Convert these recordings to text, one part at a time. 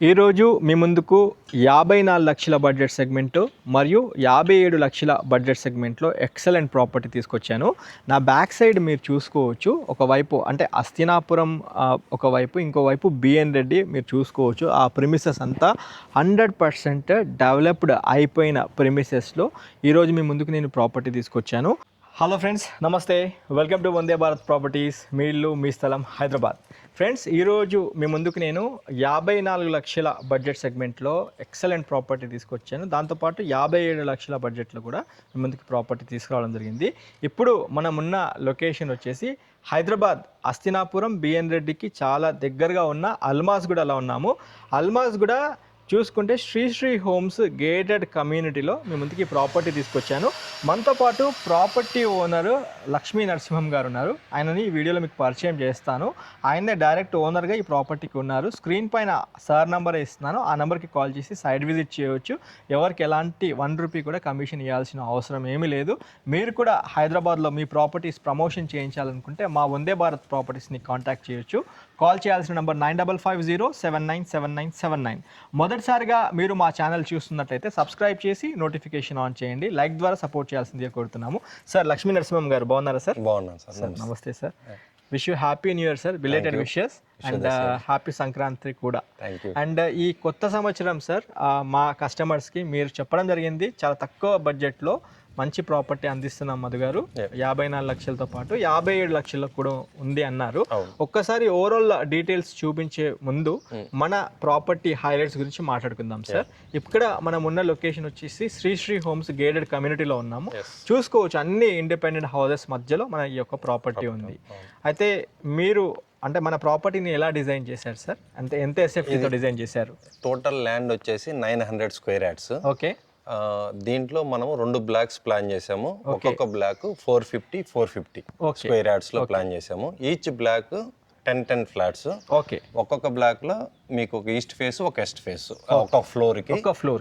ఈరోజు మీ ముందుకు 54 లక్షల బడ్జెట్ సెగ్మెంట్ మరియు 57 లక్షల బడ్జెట్ సెగ్మెంట్లో ఎక్సలెంట్ ప్రాపర్టీ తీసుకొచ్చాను. నా బ్యాక్ సైడ్ మీరు చూసుకోవచ్చు. ఒకవైపు అంటే అస్తినాపురం, ఒకవైపు ఇంకోవైపు బిఎన్ రెడ్డి మీరు చూసుకోవచ్చు. ఆ ప్రిమిసెస్ అంతా 100% డెవలప్డ్ అయిపోయిన ప్రిమిసెస్లో ఈరోజు మీ ముందుకు నేను ప్రాపర్టీ తీసుకొచ్చాను. హలో ఫ్రెండ్స్, నమస్తే. Welcome to Vande Bharat properties. మీ ఇల్లు మీ స్థలం హైదరాబాద్. ఫ్రెండ్స్, ఈరోజు మీ ముందుకు నేను 54 లక్షల బడ్జెట్ సెగ్మెంట్లో ఎక్సలెంట్ ప్రాపర్టీ తీసుకొచ్చాను. దాంతోపాటు 57 లక్షల బడ్జెట్లో కూడా మీ ముందుకు ప్రాపర్టీ తీసుకురావడం జరిగింది. ఇప్పుడు మనం ఉన్న లొకేషన్ వచ్చేసి హైదరాబాద్ అస్తినాపురం బిఎన్ రెడ్డికి చాలా దగ్గరగా ఉన్న అల్మాజ్గూడలో ఉన్నాము. అల్మాజ్గూడ చూసుకుంటే శ్రీ హోమ్స్ గేటెడ్ కమ్యూనిటీలో మీ ముందుకి ప్రాపర్టీ తీసుకొచ్చాను. మనతో పాటు ప్రాపర్టీ ఓనరు లక్ష్మీ నరసింహం గారు ఉన్నారు. ఆయనని ఈ వీడియోలో మీకు పరిచయం చేస్తాను. ఆయనే డైరెక్ట్ ఓనర్గా ఈ ప్రాపర్టీకి ఉన్నారు. స్క్రీన్ పైన సార్ నెంబర్ ఇస్తున్నాను. ఆ నెంబర్కి కాల్ చేసి సైట్ విజిట్ చేయవచ్చు. ఎవరికి ఎలాంటి ₹1 కూడా కమిషన్ ఇవ్వాల్సిన అవసరం ఏమీ లేదు. మీరు కూడా హైదరాబాద్లో మీ ప్రాపర్టీస్ ప్రమోషన్ చేయించాలనుకుంటే మా వందే భారత్ ప్రాపర్టీస్ని కాంటాక్ట్ చేయొచ్చు. కాల్ చేయాల్సిన నెంబర్ 9550797979. మొదటిసారిగా మీరు మా ఛానల్ చూస్తున్నట్లయితే సబ్స్క్రైబ్ చేసి నోటిఫికేషన్ ఆన్ చేయండి. లైక్ ద్వారా సపోర్ట్ చేయాల్సిందిగా కోరుతున్నాము. సార్, లక్ష్మీ నరసింహం గారు బాగున్నారా సార్? బాగున్నాను సార్. నమస్తే sir. Wish you happy new year sir. Belated wishes and happy Sankranti కూడా. అండ్ ఈ కొత్త సంవత్సరం సార్ మా కస్టమర్స్కి మీరు చెప్పడం జరిగింది చాలా తక్కువ బడ్జెట్లో మంచి ప్రాపర్టీ అందిస్తున్నాం మధు గారు. 54 లక్షలతో పాటు 57 లక్షలకు కూడా ఉంది అన్నారు. ఒక్కసారి ఓవరాల్ డీటెయిల్స్ చూపించే ముందు మన ప్రాపర్టీ హైలైట్స్ గురించి మాట్లాడుకుందాం సార్. ఇక్కడ మనం ఉన్న లొకేషన్ వచ్చేసి శ్రీ హోమ్స్ గేటెడ్ కమ్యూనిటీలో ఉన్నాము. చూసుకోవచ్చు, అన్ని ఇండిపెండెంట్ హౌసెస్ మధ్యలో మన ఈ యొక్క ప్రాపర్టీ ఉంది. అయితే మీరు అంటే మన ప్రాపర్టీని ఎలా డిజైన్ చేశారు సార్? అంటే ఎంత ఎస్ఎఫ్టీతో డిజైన్ చేశారు? టోటల్ ల్యాండ్ వచ్చేసి 900 స్క్వేర్ యార్డ్స్. ఓకే. దీంట్లో మనము 2 బ్లాక్స్ ప్లాన్ చేసాము. ఒక్కొక్క బ్లాక్ 450 స్క్వేర్ యార్డ్స్ లో ప్లాన్ చేసాము. Each black 10 flats. ఓకే. ఒక్కొక్క బ్లాక్ లో మీకు ఒక ఈస్ట్ ఫేస్, ఒక వెస్ట్ ఫేస్, ఒక ఫ్లోర్ కి.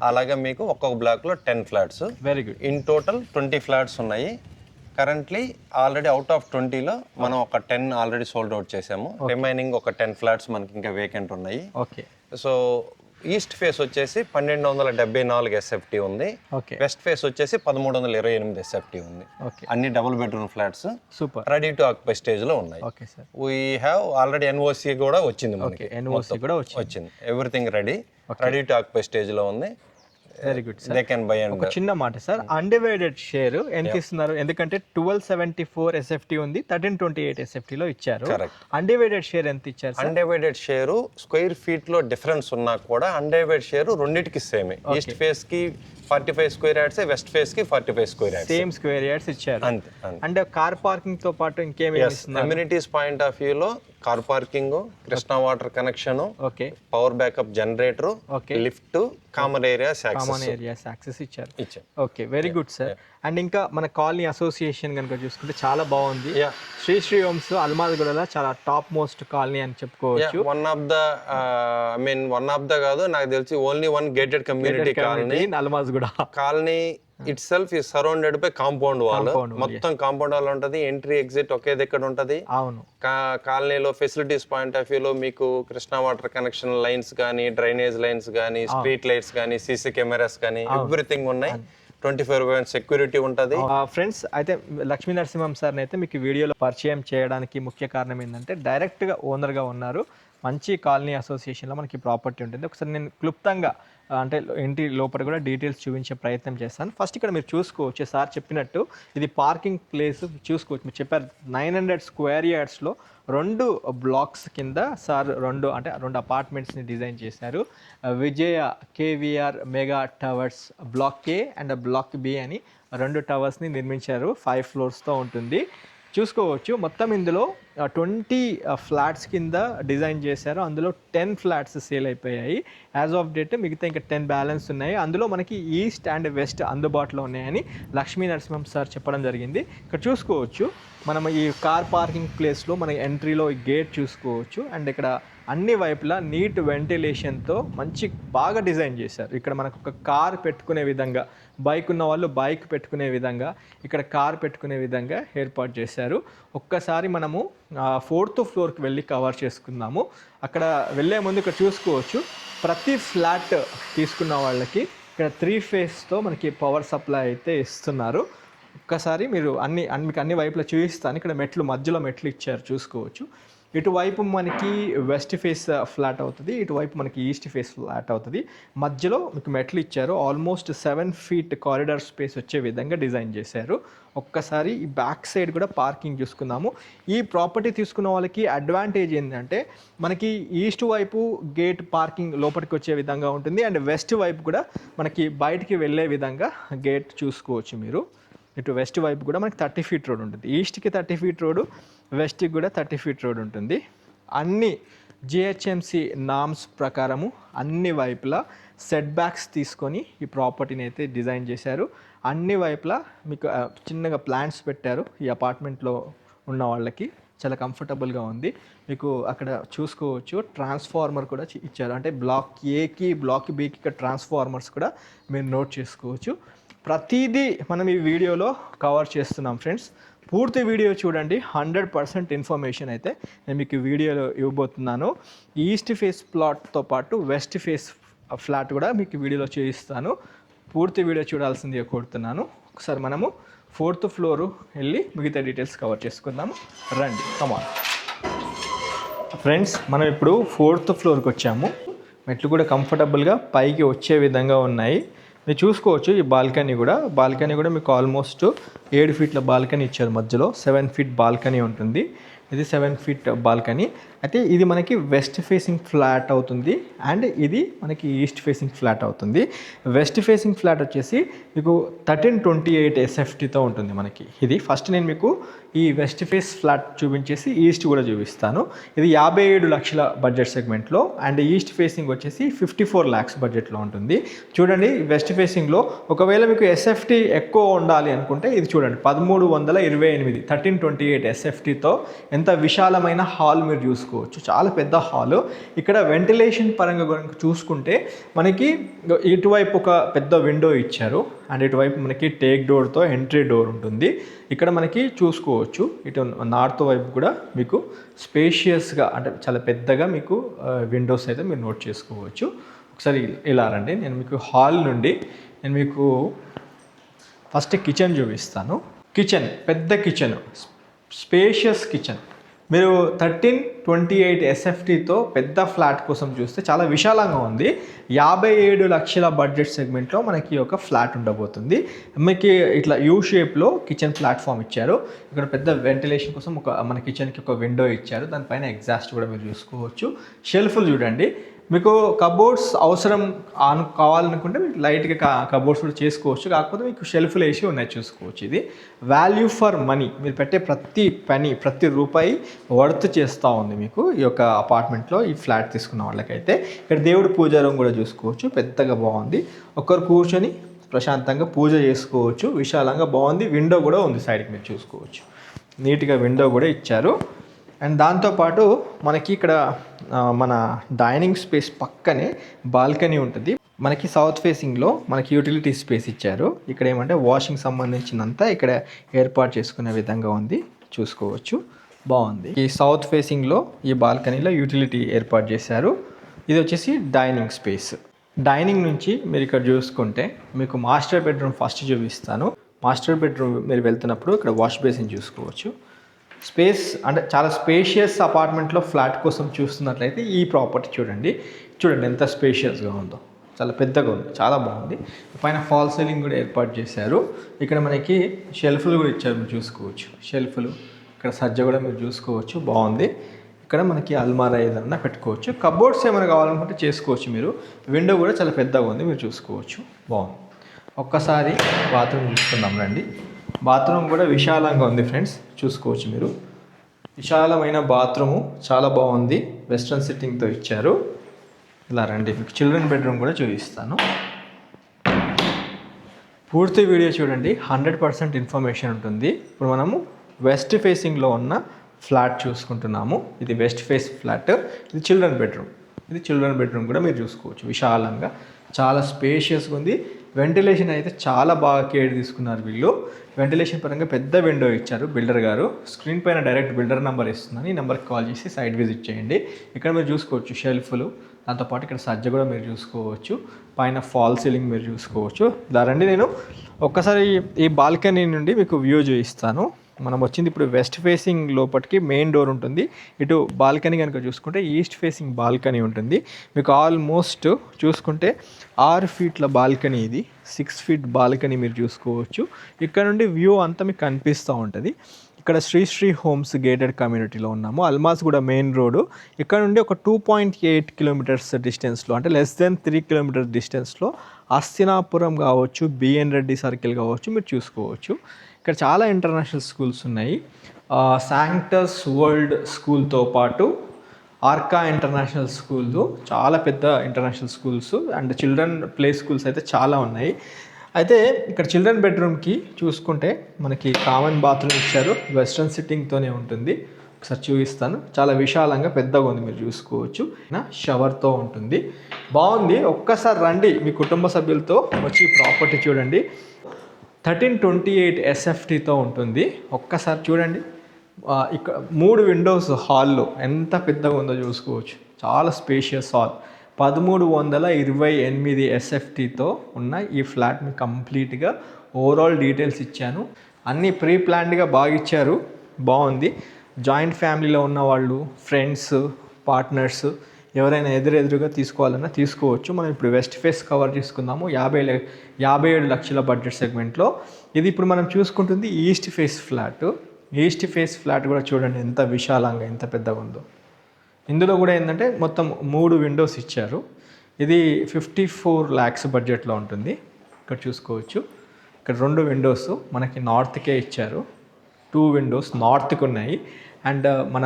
అలాగే మీకు ఒక్కొక్క బ్లాక్ లో 10 flats. Very good. In total 20 flats ఉన్నాయి. కరెంట్లీ ఆల్రెడీ అవుట్ ఆఫ్ 20లో మనం ఒక 10 ఆల్రెడీ సోల్డ్ అవుట్ చేసాము. రిమైనింగ్ ఒక 10 ఫ్లాట్స్ మనకి ఇంకా వేకెంట్ ఉన్నాయి. ఓకే. సో ఈస్ట్ ఫేస్ వచ్చేసి 1274 ఎస్ఎఫ్టీ ఉంది. వెస్ట్ ఫేస్ వచ్చేసి 1328 ఎస్ఎఫ్టీ ఉంది. అన్ని double bedroom flats super ready to occupy stage లో ఉన్నాయి. వీ హ్యావ్ ఆల్రెడీ ఎన్ఓసి కూడా వచ్చింది మనకి. వచ్చింది. Everything ready to occupy stage లో ఉంది. Very good sir. ఒక చిన్న మాట సార్, అన్డివైడెడ్ షేర్ ఎంత ఇస్తున్నారు? ఎందుకంటే 1274 ఎస్ఎఫ్టీ ఉంది, 1328 ఎస్ఎఫ్టీ లో ఇచ్చారు. అన్డివైడెడ్ షేర్ ఎంత ఇచ్చారు? అన్డివైడెడ్ షేర్ స్క్వేర్ ఫీట్ లో డిఫరెన్స్ ఉన్నా కూడా అన్డివైడెడ్ షేర్ రెండింటికి సేమే. ఈస్ట్ ఫేస్ కి 45 స్క్వేర్ యార్డ్స్, వెస్ట్ ఫేస్ కి 45 square yards, same square yards ఇచ్చారు. అండ్ కార్ పార్కింగ్ తో పాటు ఇంకేమి ఇస్తున్నారు? అమ్యూనిటీస్ పాయింట్ ఆఫ్ వ్యూ లో car parking, Krishna water connection, power backup generator, lift, common areas access ఇచ్చారు. Okay, very good sir. And ఇంకా మన కాలనీ అసోసియేషన్ కనుక చూసుకుంటే చాలా బాగుంది. శ్రీ హోమ్స్ అల్మాజ్గూడలో చాలా టాప్ మోస్ట్ కాలనీ అని చెప్పుకోవచ్చు. వన్ ఆఫ్ ద కాదు, నాకు తెలిసి only one gated community colony Almasguda. Colony it self is surrounded by compound wall. మొత్తం కాంపౌండ్ వాల్ ఉంటది. ఎంట్రీ ఎగ్జిట్ ఒకే దగ్గర ఉంటది. అవును. కాలనీలో ఫెసిలిటీస్ పాయింట్ ఆఫ్ వ్యూ లో మీకు కృష్ణా వాటర్ కనెక్షన్ లైన్స్ కానీ, డ్రైనేజ్ లైన్స్ కానీ, స్ట్రీట్ లైట్స్ కానీ, సీసీ కెమెరాస్ కానీ ఎవ్రీథింగ్ ఉన్నాయి. 24/7 సెక్యూరిటీ ఉంటుంది. ఫ్రెండ్స్, అయితే లక్ష్మీ నరసింహం సార్ని అయితే మీకు వీడియోలో పరిచయం చేయడానికి ముఖ్య కారణం ఏంటంటే డైరెక్ట్గా ఓనర్గా ఉన్నారు. మంచి కాలనీ అసోసియేషన్లో మనకి ప్రాపర్టీ ఉంటుంది. ఒకసారి నేను క్లుప్తంగా అంటే ఇంటి లోపల కూడా డీటెయిల్స్ చూపించే ప్రయత్నం చేస్తాను. ఫస్ట్ ఇక్కడ మీరు చూసుకోవచ్చు, సార్ చెప్పినట్టు ఇది పార్కింగ్ ప్లేస్ చూసుకోవచ్చు. మీరు చెప్పారు 900 స్క్వేర్ యార్డ్స్లో 2 బ్లాక్స్ కింద సార్ 2 అపార్ట్మెంట్స్ని డిజైన్ చేశారు. Vijaya KVR mega towers block A and block B అని 2 టవర్స్ని నిర్మించారు. 5 ఫ్లోర్స్తో ఉంటుంది. చూసుకోవచ్చు, మొత్తం ఇందులో 20 ఫ్లాట్స్ కింద డిజైన్ చేశారు. అందులో 10 ఫ్లాట్స్ సేల్ అయిపోయాయి యాజ్ ఆఫ్ డేట్. మిగతా ఇంకా 10 బ్యాలెన్స్ ఉన్నాయి. అందులో మనకి ఈస్ట్ అండ్ వెస్ట్ అందుబాటులో ఉన్నాయని లక్ష్మీ నరసింహం సార్ చెప్పడం జరిగింది. ఇక్కడ చూసుకోవచ్చు, మనం ఈ కార్ పార్కింగ్ ప్లేస్లో మన ఎంట్రీలో ఈ గేట్ చూసుకోవచ్చు. అండ్ ఇక్కడ అన్ని వైపులా నీట్ వెంటిలేషన్తో మంచి బాగా డిజైన్ చేశారు. ఇక్కడ మనకు ఒక కార్ పెట్టుకునే విధంగా, బైక్ ఉన్న వాళ్ళు బైక్ పెట్టుకునే విధంగా, ఇక్కడ కార్ పెట్టుకునే విధంగా ఏర్పాటు చేశారు. ఒక్కసారి మనము 4th ఫ్లోర్కి వెళ్ళి కవర్ చేసుకుందాము. అక్కడ వెళ్ళే ముందు ఇక్కడ చూసుకోవచ్చు, ప్రతి ఫ్లాట్ తీసుకున్న వాళ్ళకి ఇక్కడ 3 ఫేజ్తో మనకి పవర్ సప్లై అయితే ఇస్తున్నారు. ఒక్కసారి మీరు మీకు అన్ని వైపులా చూపిస్తాను. ఇక్కడ మధ్యలో మెట్లు ఇచ్చారు, చూసుకోవచ్చు. ఇటువైపు మనకి వెస్ట్ ఫేస్ ఫ్లాట్ అవుతుంది, ఇటువైపు మనకి ఈస్ట్ ఫేస్ ఫ్లాట్ అవుతుంది. మధ్యలో మీకు మెట్లు ఇచ్చారు. ఆల్మోస్ట్ 7 ఫీట్ కారిడార్ స్పేస్ వచ్చే విధంగా డిజైన్ చేశారు. ఒక్కసారి ఈ బ్యాక్ సైడ్ కూడా పార్కింగ్ చూసుకుందాము. ఈ ప్రాపర్టీ తీసుకున్న వాళ్ళకి అడ్వాంటేజ్ ఏంటంటే మనకి ఈస్ట్ వైపు గేట్ పార్కింగ్ లోపలికి వచ్చే విధంగా ఉంటుంది, అండ్ వెస్ట్ వైపు కూడా మనకి బయటికి వెళ్ళే విధంగా గేట్ చూసుకోవచ్చు మీరు. ఇటు వెస్ట్ వైపు కూడా మనకి 30 ఫీట్ రోడ్ ఉంటుంది. ఈస్ట్కి 30 ఫీట్ రోడ్, వెస్ట్కి కూడా 30 ఫీట్ రోడ్ ఉంటుంది. అన్ని జిహెచ్ఎంసి నామ్స్ ప్రకారము అన్ని వైపులా సెట్ బ్యాక్స్ తీసుకొని ఈ ప్రాపర్టీని అయితే డిజైన్ చేశారు. అన్ని వైపులా మీకు చిన్నగా ప్లాంట్స్ పెట్టారు. ఈ అపార్ట్మెంట్లో ఉన్న వాళ్ళకి చాలా కంఫర్టబుల్గా ఉంది. మీకు అక్కడ చూసుకోవచ్చు ట్రాన్స్ఫార్మర్ కూడా ఇచ్చారు. అంటే బ్లాక్ ఏకి బ్లాక్ బికి ఇక్కడ ట్రాన్స్ఫార్మర్స్ కూడా మీరు నోట్ చేసుకోవచ్చు. ప్రతిదీ మనం ఈ వీడియోలో కవర్ చేస్తున్నాం ఫ్రెండ్స్. పూర్తి వీడియో చూడండి. 100% ఇన్ఫర్మేషన్ అయితే నేను మీకు వీడియోలో ఇవ్వబోతున్నాను. ఈస్ట్ ఫేస్ ప్లాట్తో పాటు వెస్ట్ ఫేస్ ఫ్లాట్ కూడా మీకు వీడియోలో చూపిస్తాను. పూర్తి వీడియో చూడాల్సిందిగా కోరుతున్నాను. ఒకసారి మనము 4th ఫ్లోర్ వెళ్ళి మిగతా డీటెయిల్స్ కవర్ చేసుకుందాము. రండి, కమాన్ ఫ్రెండ్స్. మనం ఇప్పుడు 4th ఫ్లోర్కి వచ్చాము. మెట్లు కూడా కంఫర్టబుల్గా పైకి వచ్చే విధంగా ఉన్నాయి. మీరు చూసుకోవచ్చు ఈ బాల్కనీ కూడా మీకు ఆల్మోస్ట్ 7 ఫీట్ల బాల్కనీ ఇచ్చారు. మధ్యలో 7 ఫీట్ బాల్కనీ ఉంటుంది. ఇది 7 ఫీట్ బాల్కనీ. అయితే ఇది మనకి వెస్ట్ ఫేసింగ్ ఫ్లాట్ అవుతుంది, అండ్ ఇది మనకి ఈస్ట్ ఫేసింగ్ ఫ్లాట్ అవుతుంది. వెస్ట్ ఫేసింగ్ ఫ్లాట్ వచ్చేసి మీకు 1328 SFTతో ఉంటుంది మనకి. ఇది ఫస్ట్ నేను మీకు ఈ వెస్ట్ ఫేస్ ఫ్లాట్ చూపించేసి ఈస్ట్ కూడా చూపిస్తాను. ఇది 57 లక్షల బడ్జెట్ సెగ్మెంట్లో, అండ్ ఈస్ట్ ఫేసింగ్ వచ్చేసి 54 lakhs బడ్జెట్లో ఉంటుంది. చూడండి, వెస్ట్ ఫేసింగ్లో ఒకవేళ మీకు SFT ఎక్కువ ఉండాలి అనుకుంటే ఇది చూడండి 1328 1328 SFTతో ఎంత విశాలమైన హాల్ మీరు చూసుకోవచ్చు. చాలా పెద్ద హాల్. ఇక్కడ వెంటిలేషన్ పరంగా చూసుకుంటే మనకి ఇటువైపు ఒక పెద్ద విండో ఇచ్చారు, అండ్ ఇటువైపు మనకి టేక్ డోర్తో ఎంట్రీ డోర్ ఉంటుంది. ఇక్కడ మనకి చూసుకోవచ్చు ఇటు నార్త్ వైపు కూడా మీకు స్పేషియస్గా అంటే చాలా పెద్దగా మీకు విండోస్ అయితే మీరు నోట్ చేసుకోవచ్చు. ఒకసారి ఇలా రండి, నేను మీకు హాల్ నుండి నేను మీకు ఫస్ట్ కిచెన్ చూపిస్తాను. కిచెన్ పెద్ద కిచెన్, స్పేషియస్ కిచెన్. మీరు 1328 SFTతో పెద్ద ఫ్లాట్ కోసం చూస్తే చాలా విశాలంగా ఉంది. 57 లక్షల బడ్జెట్ సెగ్మెంట్లో మనకి ఒక ఫ్లాట్ ఉండబోతుంది. మీకు ఇట్లా యూ షేప్లో కిచెన్ ప్లాట్ఫామ్ ఇచ్చారు. ఇక్కడ పెద్ద వెంటిలేషన్ కోసం మన కిచెన్కి ఒక విండో ఇచ్చారు. దానిపైన ఎగ్జాస్ట్ కూడా మీరు చూసుకోవచ్చు. షెల్ఫ్లు చూడండి, మీకు కబోర్డ్స్ అవసరం కావాలనుకుంటే మీకు లైట్గా కబోర్డ్స్ కూడా చేసుకోవచ్చు. కాకపోతే మీకు షెల్ఫ్లు వేసి ఉన్నాయి చూసుకోవచ్చు. ఇది వాల్యూ ఫర్ మనీ. మీరు పెట్టే ప్రతి రూపాయి వర్త్ చేస్తూ ఉంది మీకు ఈ యొక్క అపార్ట్మెంట్లో ఈ ఫ్లాట్ తీసుకున్న వాళ్ళకైతే. ఇక్కడ దేవుడి పూజా రూమ్ కూడా చూసుకోవచ్చు, పెద్దగా బాగుంది. ఒకరు కూర్చొని ప్రశాంతంగా పూజ చేసుకోవచ్చు. విశాలంగా బాగుంది. విండో కూడా ఉంది సైడ్కి, మీరు చూసుకోవచ్చు. నీట్గా విండో కూడా ఇచ్చారు. అండ్ దాంతోపాటు మనకి ఇక్కడ మన డైనింగ్ స్పేస్ పక్కనే బాల్కనీ ఉంటుంది. మనకి సౌత్ ఫేసింగ్లో మనకి యూటిలిటీ స్పేస్ ఇచ్చారు. ఇక్కడ ఏమంటే వాషింగ్ సంబంధించినంత ఇక్కడ ఏర్పాటు చేసుకునే విధంగా ఉంది, చూసుకోవచ్చు. బాగుంది. ఈ సౌత్ ఫేసింగ్లో ఈ బాల్కనీలో యూటిలిటీ ఏర్పాటు చేశారు. ఇది వచ్చేసి డైనింగ్ స్పేస్. డైనింగ్ నుంచి మీరు ఇక్కడ చూసుకుంటే మీకు మాస్టర్ బెడ్రూమ్ ఫస్ట్ చూపిస్తాను. మాస్టర్ బెడ్రూమ్ మీరు వెళ్తున్నప్పుడు ఇక్కడ వాష్ బేసిన్ చూసుకోవచ్చు. స్పేస్ అంటే చాలా స్పేషియస్ అపార్ట్మెంట్లో ఫ్లాట్ కోసం చూస్తున్నట్లయితే ఈ ప్రాపర్టీ చూడండి ఎంత స్పేషియస్గా ఉందో. చాలా పెద్దగా ఉంది, చాలా బాగుంది. పైన ఫాల్ సీలింగ్ కూడా ఏర్పాటు చేశారు. ఇక్కడ మనకి షెల్ఫ్లు కూడా ఇచ్చారు, మీరు చూసుకోవచ్చు. షెల్ఫ్లు ఇక్కడ సజ్జ కూడా మీరు చూసుకోవచ్చు, బాగుంది. ఇక్కడ మనకి అల్మారా ఏదన్నా పెట్టుకోవచ్చు. కబోర్డ్స్ ఏమైనా కావాలనుకుంటే చేసుకోవచ్చు మీరు. విండో కూడా చాలా పెద్దగా ఉంది, మీరు చూసుకోవచ్చు, బాగుంది. ఒక్కసారి బాత్రూమ్ చూసుకుందాం రండి. బాత్రూమ్ కూడా విశాలంగా ఉంది ఫ్రెండ్స్, చూసుకోవచ్చు మీరు. విశాలమైన బాత్రూము చాలా బాగుంది. వెస్ట్రన్ సిట్టింగ్తో ఇచ్చారు. ఇలా రండి, మీకు చిల్డ్రన్ బెడ్రూమ్ కూడా చూపిస్తాను. పూర్తి వీడియో చూడండి, 100% ఇన్ఫర్మేషన్ ఉంటుంది. ఇప్పుడు మనము వెస్ట్ ఫేసింగ్లో ఉన్న ఫ్లాట్ చూసుకుంటున్నాము. ఇది వెస్ట్ ఫేస్ ఫ్లాట్. ఇది చిల్డ్రన్ బెడ్రూమ్ కూడా మీరు చూసుకోవచ్చు. విశాలంగా చాలా స్పేషియస్గా ఉంది. వెంటిలేషన్ అయితే చాలా బాగా కేర్ తీసుకున్నారు వీళ్ళు. వెంటిలేషన్ పరంగా పెద్ద విండో ఇచ్చారు బిల్డర్ గారు. స్క్రీన్ పైన డైరెక్ట్ బిల్డర్ నెంబర్ ఇస్తున్నాను, ఈ నెంబర్కి కాల్ చేసి సైట్ విజిట్ చేయండి. ఇక్కడ మీరు చూసుకోవచ్చు షెల్ఫ్లు, దాంతోపాటు ఇక్కడ సజ్జ కూడా మీరు చూసుకోవచ్చు, పైన ఫాల్ సీలింగ్ మీరు చూసుకోవచ్చు. ఇలా రండి, నేను ఒక్కసారి ఈ బాల్కనీ నుండి మీకు వ్యూ చూపిస్తాను. మనం వచ్చింది ఇప్పుడు వెస్ట్ ఫేసింగ్ లోపలికి మెయిన్ డోర్ ఉంటుంది. ఇటు బాల్కనీ కనుక చూసుకుంటే ఈస్ట్ ఫేసింగ్ బాల్కనీ ఉంటుంది. మీకు ఆల్మోస్ట్ చూసుకుంటే 6 ఫీట్ల బాల్కనీ, ఇది 6 ఫీట్ బాల్కనీ మీరు చూసుకోవచ్చు. ఇక్కడ నుండి వ్యూ అంతా మీకు కనిపిస్తూ ఉంటుంది. ఇక్కడ శ్రీ హోమ్స్ గేటెడ్ కమ్యూనిటీలో ఉన్నాము. అల్మాస్ కూడా మెయిన్ రోడ్డు. ఇక్కడ నుండి ఒక 2.8 కిలోమీటర్స్ డిస్టెన్స్లో, అంటే లెస్ దెన్ 3 కిలోమీటర్స్ డిస్టెన్స్లో అస్తినాపురం కావచ్చు, బిఎన్ రెడ్డి సర్కిల్ కావచ్చు మీరు చూసుకోవచ్చు. ఇక్కడ చాలా ఇంటర్నేషనల్ స్కూల్స్ ఉన్నాయి. శాంక్టస్ వరల్డ్ స్కూల్తో పాటు ఆర్కా ఇంటర్నేషనల్ స్కూల్, చాలా పెద్ద international schools and children play schools అయితే చాలా ఉన్నాయి. అయితే ఇక్కడ చిల్డ్రన్ బెడ్రూమ్కి చూసుకుంటే మనకి కామన్ బాత్రూమ్ ఇచ్చారు, వెస్ట్రన్ సిట్టింగ్తోనే ఉంటుంది. ఒకసారి చూపిస్తాను, చాలా విశాలంగా పెద్దగా ఉంది మీరు చూసుకోవచ్చు. షవర్తో ఉంటుంది, బాగుంది. ఒక్కసారి రండి మీ కుటుంబ సభ్యులతో వచ్చి ప్రాపర్టీ చూడండి. 1328 SFTతో ఉంటుంది. ఒక్కసారి చూడండి, ఇక్కడ 3 విండోస్ హాల్లో ఎంత పెద్దగా ఉందో చూసుకోవచ్చు. చాలా స్పేషియస్ హాల్. 1328 SFTతో ఉన్న ఈ ఫ్లాట్ మీకు కంప్లీట్గా ఓవరాల్ డీటెయిల్స్ ఇచ్చాను. అన్నీ ప్రీ ప్లాన్డ్గా బాగా ఇచ్చారు, బాగుంది. జాయింట్ ఫ్యామిలీలో ఉన్న వాళ్ళు, ఫ్రెండ్స్, పార్ట్నర్స్ ఎవరైనా ఎదురుగా తీసుకోవాలన్నా తీసుకోవచ్చు. మనం ఇప్పుడు వెస్ట్ ఫేస్ కవర్ చేసుకుందాము. 57 లక్షల బడ్జెట్ సెగ్మెంట్లో. ఇది ఇప్పుడు మనం చూసుకుంటుంది east face flat. East face flat కూడా చూడండి ఎంత విశాలంగా, ఎంత పెద్దగా ఉందో. ఇందులో కూడా ఏంటంటే మొత్తం 3 విండోస్ ఇచ్చారు. ఇది 54 lakhs బడ్జెట్లో ఉంటుంది. ఇక్కడ చూసుకోవచ్చు, ఇక్కడ 2 విండోస్ మనకి నార్త్కే ఇచ్చారు. 2 విండోస్ నార్త్కి ఉన్నాయి. అండ్ మన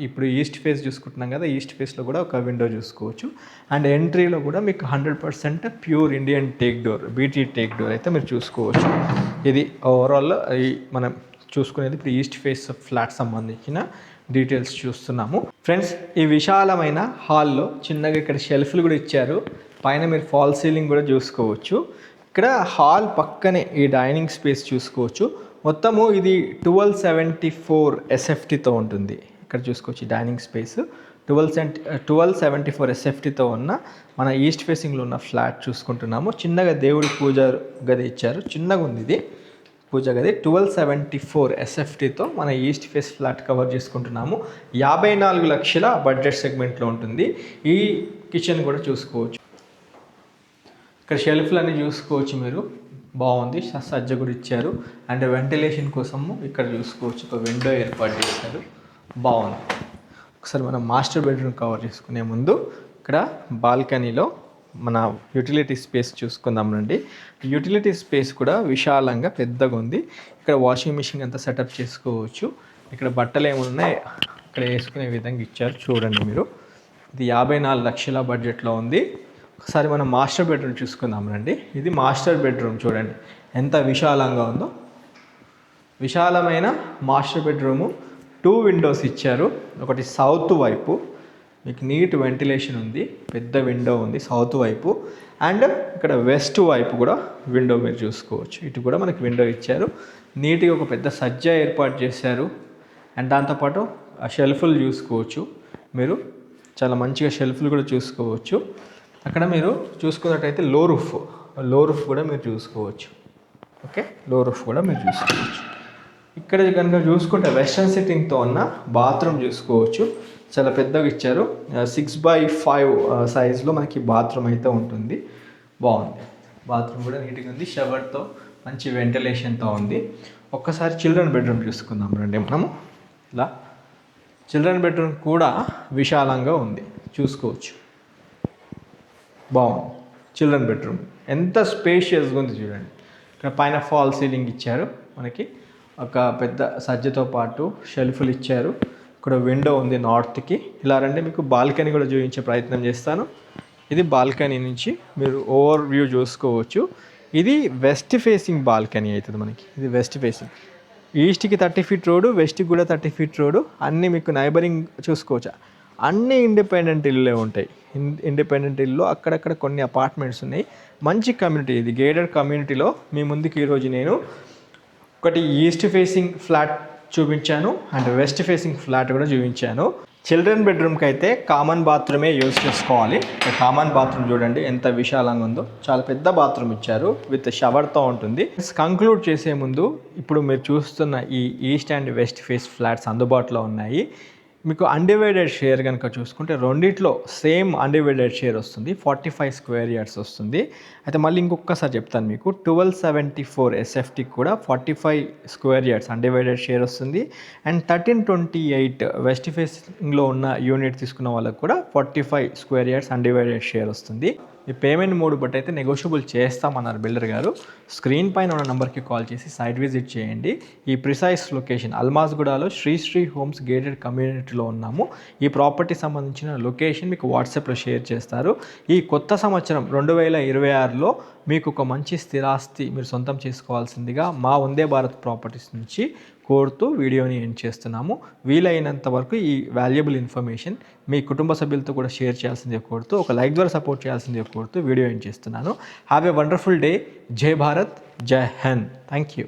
ఇప్పుడు ఈస్ట్ ఫేస్ చూసుకుంటున్నాం కదా, ఈస్ట్ ఫేస్లో కూడా ఒక విండో చూసుకోవచ్చు. అండ్ ఎంట్రీలో కూడా మీకు 100% pure Indian teak door, BT take door అయితే మీరు చూసుకోవచ్చు. ఇది ఓవరాల్ మనం చూసుకునేది ఇప్పుడు ఈస్ట్ ఫేస్ ఫ్లాట్ సంబంధించిన డీటెయిల్స్ చూస్తున్నాము. ఫ్రెండ్స్, ఈ విశాలమైన హాల్లో చిన్నగా ఇక్కడ షెల్ఫ్లు కూడా ఇచ్చారు. పైన మీరు ఫాల్ సీలింగ్ కూడా చూసుకోవచ్చు. ఇక్కడ హాల్ పక్కనే ఈ డైనింగ్ స్పేస్ చూసుకోవచ్చు. మొత్తము ఇది 1274 SFTతో ఉంటుంది. ఇక్కడ చూసుకోవచ్చు డైనింగ్ స్పేస్ 1274 SFTతో ఉన్న మన ఈస్ట్ ఫేసింగ్లో ఉన్న ఫ్లాట్ చూసుకుంటున్నాము. చిన్నగా దేవుడి పూజ గది ఇచ్చారు, చిన్నగా ఉంది ఇది పూజ గది. 1274 SFTతో మన ఈస్ట్ ఫేస్ ఫ్లాట్ కవర్ చేసుకుంటున్నాము. 54 లక్షల బడ్జెట్ సెగ్మెంట్లో ఉంటుంది. ఈ కిచెన్ కూడా చూసుకోవచ్చు. ఇక్కడ షెల్ఫ్లు అన్నీ చూసుకోవచ్చు మీరు, బాగుంది. సజ్జ కూడా ఇచ్చారు. అండ్ వెంటిలేషన్ కోసము ఇక్కడ చూసుకోవచ్చు ఒక విండో ఏర్పాటు చేశారు, బాగుంది. ఒకసారి మనం మాస్టర్ బెడ్రూమ్ కవర్ చేసుకునే ముందు ఇక్కడ బాల్కనీలో మన యూటిలిటీ స్పేస్ చూసుకుందాం రండి. యూటిలిటీ స్పేస్ కూడా విశాలంగా పెద్దగా ఉంది. ఇక్కడ వాషింగ్ మిషన్ అంతా సెటప్ చేసుకోవచ్చు. ఇక్కడ బట్టలు ఏమున్నాయి ఇక్కడ వేసుకునే విధంగా ఇచ్చారు, చూడండి మీరు. ఇది 54 లక్షల బడ్జెట్లో ఉంది. ఒకసారి మనం మాస్టర్ బెడ్రూమ్ చూసుకుందాం రండి. ఇది మాస్టర్ బెడ్రూమ్, చూడండి ఎంత విశాలంగా ఉందో. విశాలమైన మాస్టర్ బెడ్రూము. 2 విండోస్ ఇచ్చారు. ఒకటి సౌత్ వైపు, మీకు నీట్ వెంటిలేషన్ ఉంది, పెద్ద విండో ఉంది సౌత్ వైపు. అండ్ ఇక్కడ వెస్ట్ వైపు కూడా విండో మీరు చూసుకోవచ్చు. ఇటు కూడా మనకి విండో ఇచ్చారు. నీట్గా ఒక పెద్ద సజ్జ ఏర్పాటు చేశారు. అండ్ దాంతోపాటు ఆ షెల్ఫ్లు చూసుకోవచ్చు మీరు, చాలా మంచిగా షెల్ఫ్లు కూడా చూసుకోవచ్చు. అక్కడ మీరు చూసుకున్నట్టయితే లో రూఫ్ కూడా మీరు చూసుకోవచ్చు. ఓకే, లో రూఫ్ కూడా మీరు చూసుకోవచ్చు. ఇక్కడ కనుక చూసుకుంటే వెస్ట్రన్ సిట్టింగ్తో ఉన్న బాత్రూమ్ చూసుకోవచ్చు. చాలా పెద్దగా ఇచ్చారు. 6x5 సైజులో మనకి బాత్రూమ్ అయితే ఉంటుంది, బాగుంది. బాత్రూమ్ కూడా నీట్గా ఉంది, షవర్తో మంచి వెంటిలేషన్తో ఉంది. ఒక్కసారి చిల్డ్రన్ బెడ్రూమ్ చూసుకుందాం రండి మనము. ఇలా చిల్డ్రన్ బెడ్రూమ్ కూడా విశాలంగా ఉంది, చూసుకోవచ్చు, బాగుంది. చిల్డ్రన్ బెడ్రూమ్ ఎంత స్పేషియస్గా ఉంది చూడండి. ఇక్కడ పైన ఫాల్ సీలింగ్ ఇచ్చారు, మనకి ఒక పెద్ద సజ్జతో పాటు షెల్ఫ్లు ఇచ్చారు. ఇక్కడ విండో ఉంది నార్త్కి. ఇలా రండి, మీకు బాల్కనీ కూడా చూపించే ప్రయత్నం చేస్తాను. ఇది బాల్కనీ నుంచి మీరు ఓవర్ వ్యూ చూసుకోవచ్చు. ఇది వెస్ట్ ఫేసింగ్ బాల్కనీ అవుతుంది మనకి. ఇది వెస్ట్ ఫేసింగ్. ఈస్ట్కి 30 feet రోడ్డు, వెస్ట్కి కూడా 30 feet రోడ్డు. అన్నీ మీకు నైబరింగ్ చూసుకోవచ్చు. అన్ని ఇండిపెండెంట్ ఇళ్ళే ఉంటాయి. ఇండిపెండెంట్ ఇల్లు అక్కడక్కడ కొన్ని అపార్ట్మెంట్స్ ఉన్నాయి. మంచి కమ్యూనిటీ, ఇది గేటెడ్ కమ్యూనిటీలో మీ ముందుకి ఈరోజు నేను ఒకటి ఈస్ట్ ఫేసింగ్ ఫ్లాట్ చూపించాను అండ్ వెస్ట్ ఫేసింగ్ ఫ్లాట్ కూడా చూపించాను. చిల్డ్రన్ బెడ్రూమ్కి అయితే కామన్ బాత్రూమే యూజ్ చేసుకోవాలి. కామన్ బాత్రూమ్ చూడండి ఎంత విశాలంగా ఉందో, చాలా పెద్ద బాత్రూమ్ ఇచ్చారు, విత్ షవర్తో ఉంటుంది. కంక్లూడ్ చేసే ముందు ఇప్పుడు మీరు చూస్తున్న ఈ east and west face flats అందుబాటులో ఉన్నాయి. మీకు అన్డివైడెడ్ షేర్ కనుక చూసుకుంటే రెండిట్లో సేమ్ అన్డివైడెడ్ షేర్ వస్తుంది, 45 స్క్వేర్ యార్డ్స్ వస్తుంది. అయితే మళ్ళీ ఇంకొకసారి చెప్తాను మీకు, 1274 ఎస్ఎఫ్టీ కూడా 45 స్క్వేర్ యార్డ్స్ అన్డివైడెడ్ షేర్ వస్తుంది. అండ్ 1328 వెస్ట్ ఫేసింగ్లో ఉన్న యూనిట్ తీసుకున్న వాళ్ళకి కూడా 45 స్క్వేర్ యార్డ్స్ అన్డివైడెడ్ షేర్ వస్తుంది. ఈ పేమెంట్ మోడ్ బట్టి అయితే నెగోషియబుల్ చేస్తామన్నారు బిల్డర్ గారు. స్క్రీన్ పైన ఉన్న నెంబర్కి కాల్ చేసి సైట్ విజిట్ చేయండి. ఈ ప్రిసైజ్ లొకేషన్ అల్మాజ్గూడలో శ్రీ హోమ్స్ గేటెడ్ కమ్యూనిటీలో ఉన్నాము. ఈ ప్రాపర్టీ సంబంధించిన లొకేషన్ మీకు వాట్సాప్లో షేర్ చేస్తారు. ఈ కొత్త సంవత్సరం 2026లో మీకు ఒక మంచి స్థిరాస్తి మీరు సొంతం చేసుకోవాల్సిందిగా మా వందే భారత్ ప్రాపర్టీస్ నుంచి కోరుతూ వీడియోని ఎండ్ చేస్తున్నాము. వీలైనంత వరకు ఈ వాల్యుబుల్ ఇన్ఫర్మేషన్ మీ కుటుంబ సభ్యులతో కూడా షేర్ చేయాల్సిందిగా కోరుతూ, ఒక లైక్ ద్వారా సపోర్ట్ చేయాల్సిందిగా కోరుతూ వీడియో ఎండ్ చేస్తున్నాను. Have a wonderful day. జై భారత్, జై హింద్. Thank you.